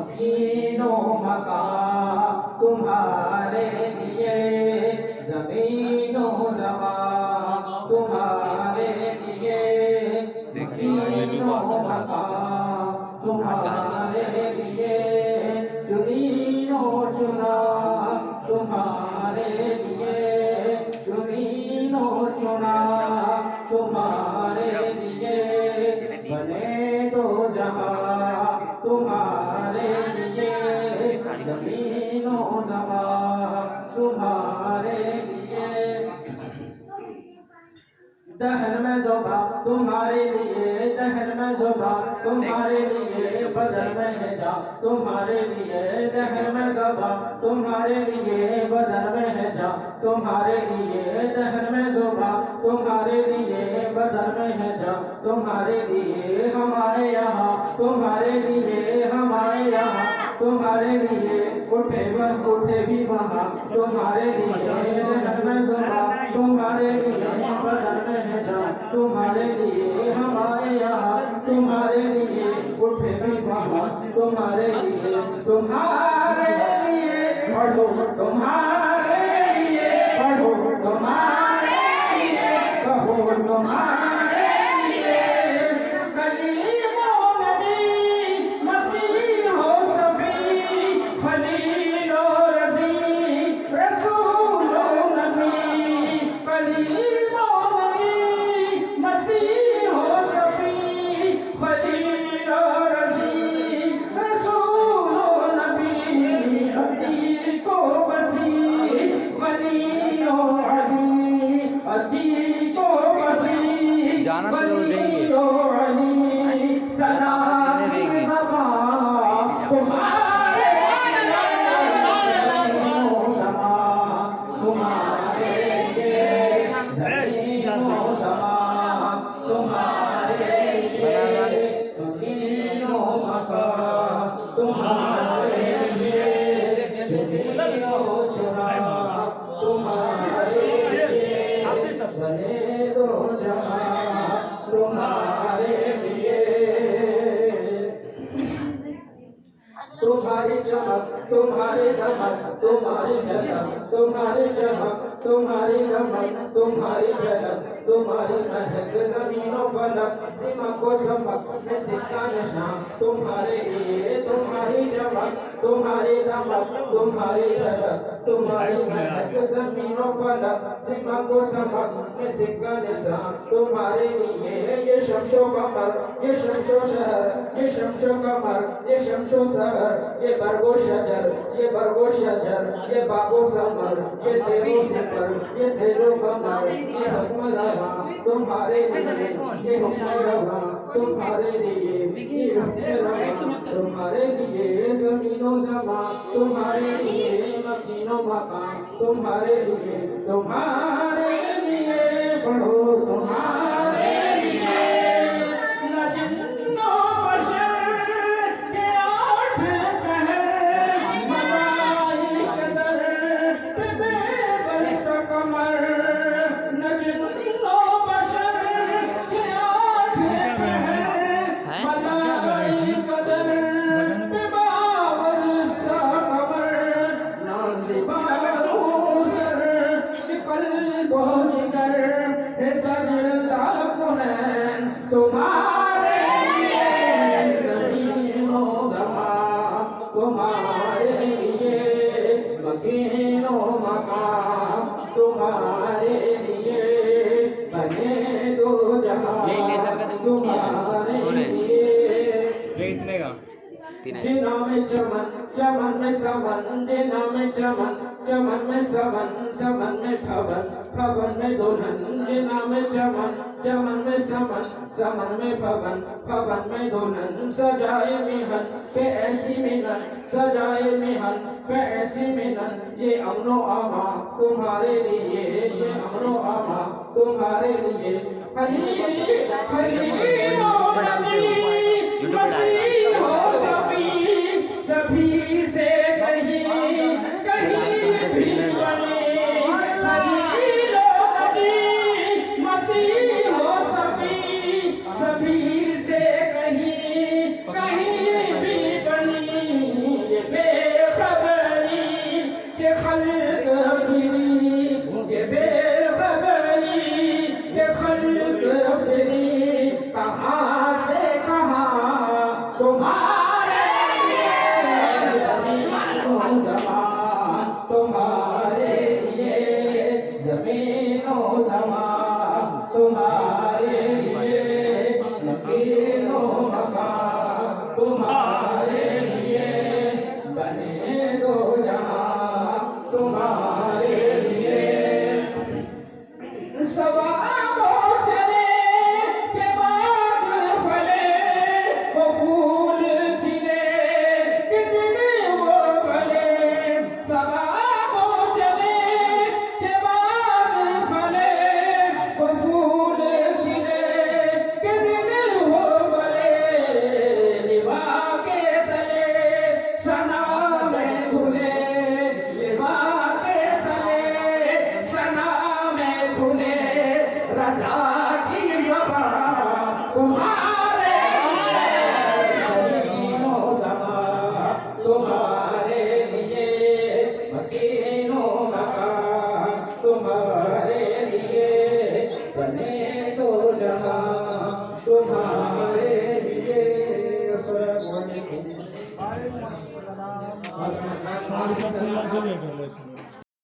मकीनो मका तुम्हारे लिए, जमीनो जमा तुम्हारे लिए, मकीनो मका तुम्हारे लिए, चुनीनो चुना तुम्हारे लिए, चुनीनो चुना तुम्हारे लिए, बने दो जहां तुम्हारे लिए, जमीनो जमा तुम्हारे लिए, दहर में ज़ुबा तुम्हारे लिए, दहर में ज़ुबा तुम्हारे लिए, बदर में है जा तुम्हारे लिए, दहर में ज़ुबा तुम्हारे लिए, बदर में है जा तुम्हारे लिए, दहर में ज़ुबा तुम्हारे लिए, बदर में है जा तुम्हारे लिए, हमारे यहाँ तुम्हारे लिए, हमारे यहाँ तुम्हारे लिए, उठे भी वहाँ तुम्हारे लिए, दहर में ज़ुबा तुम्हारे लिए, बदर में है जा तुम्हारे लिए, हमारे यहाँ तुम्हारे लिए, उठे भी वहाँ तुम्हारे लिए, तुम्हारे लिए पढ़ो तुम्हारे लिए, पढ़ो तुम्हारे लिए, कहो तुम्हारे लिए, कलीमो नबी मसीहो सफी खलीलो रज़ी रसूलो नबी, कलीमो नबी मसीहो सफी खलीलो रज़ी रसूलो नबी, अतीको वसी वलियो अली, अतीको वसी वलियो अली, सलाम ज़बा तुम्हारे तुम्हारे लिए, ज़मीनो ज़मा तुम्हारे लिए, मकीनो मका तुम्हारे लिए, चुनीनो चुना तुम्हारे लिए, बने दो जहां तुम्हारे लिए, तुम्हारी चमक तुम्हारी चमक तुम्हारी झलक तुम्हारी चमक तुम्हारी रमक तुम्हारी झलक तुम्हारी महक, ज़मीनो फलक सीमा को सबक में सिक्का निशान तुम्हारे लिए, तुम्हारी चमक तुम्हारी रमक तुम्हारी झलक तुम्हारी महक, ज़मीनो फलक सीमा को सबक में सिक्का निशान तुम्हारे लिए, ये शम्शो कमर ये शम्शो शहर ये शम्शो कमर ये शम्शो शहर, ये बरगो शजर ये बरगो शजर, ये बाबो समर ये तेरो सिपर ये तेरो कमर, ये हुक्म रवा तुम्हारे लिए, ये हुक्म रवा तुम्हारे लिए, ये हुक्म रवा तुम्हारे लिए, ज़मीनो ज़मा तुम्हारे लिए, मकीनो मका तुम्हारे लिए, तुम्हारे लिए पढ़ो तुम्हारे लिए, न जिन्नो बशर के आठ पहर, मलाइका दर पे बेबस कमर, न जिन्नो बशर के आठ पहर, मलाइका दर पे बेबस कमर, नाज़िबानो सर के कल्बो जिगर है सजदा कुनैन तुम्हारे लिए, ज़मीनो ज़मा तुम्हारे लिए, मकीनो मकाम तुम्हारे लिए, बने दो जहां तुम्हारे लिए, जिना में चमन चमन में समन, जिना में चमन चमन में समन, समन में भवन भवन में दुल्हन, जिना में चमन चमन में समन, समन में भवन भवन में दुल्हन, सजाए मिहन पे ऐसी मिलन, सजाए मिहन पे ऐसी मिलन, ये अमनो आमा तुम्हारे लिए, ये अमनो आमा तुम्हारे लिए, खलीलो नबी मसीहो सफी सभी से कहीं कहीं भी बने, खलीलो नबी मसीहो सफी सभी से कहीं कहीं भी बनी, जमान तुम्हारे लिए, जमीनो जमान तुम्हारे लिए, यकीनो मकान तुम्हारे लिए, बने दो जहां तुम्हारे लिए। सवाबों चले के बाद फले, वो फूल खिले के दिन वो फले। सवाबों चले के बाद फले, वो फूल खिले के दिन वो फले। लिवा के तले सना में खुले, लिवा के तले सना में खुले, रज़ा की ज़बान तुम्हारे ज़मीनो ज़मान तुम्हारे लिए, मकीनो मकान तुम्हारे लिए, बने दो जहां तुम्हारे लिए। अस्सलामु अलैकुम।